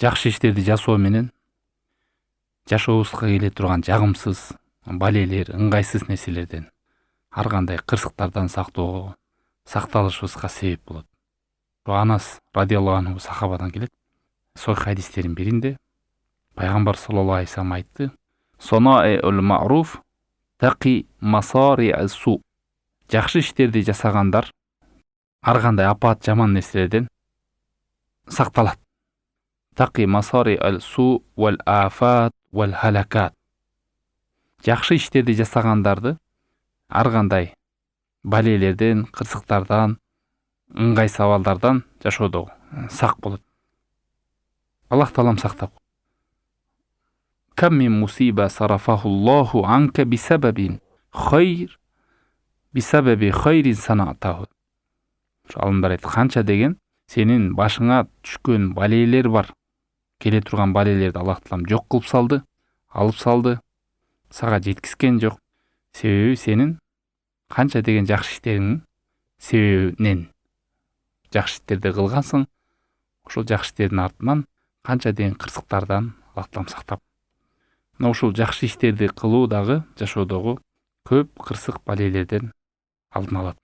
жакшы иштерди жасоо менен жашообузга келе турган жагымсыз балелер, ыңгайсыз нерселерден, ар кандай кырсыктардан сакталышыбызга себеп болот. Анас радиаллаху анху сахабадан келет. Сохих хадистердин биринде пайгамбар саллаллаху алейхи вассалам айтты: "Сонаул ма'руф тaqi масари'ас-су". Жакшы иштерди жасагандар ар кандай апат, жаман нерселерден сакталат. Тaqi масари'ас-су вал афат вал халакат. Жакшы иштерди жасагандарды ар кандай балелерден, кырсыктардан, ыңгай сабалдардан жашоодо сак болот. Аллах таалам сактап. Кам мин мусиба сарафахуллаху анка бисабаби хайрин санатаху. Алымдар айтты, канча деген сенин башыңа түшкөн балелер бар. Келе турган балелерди Аллах таалам жок кылып салды, алып салды. Сага жеткизген жок. Себеби сенин канча деген жакшы иштериңнин себебинен жакшы иштерди кылгансың. Ошол жакшы иштердин артынан канча деген кырсыктардан Аллах таалам сактап. Ушул жакшы иштерди кылуу дагы жашоодогу көп кырсык балелерден алдын алат.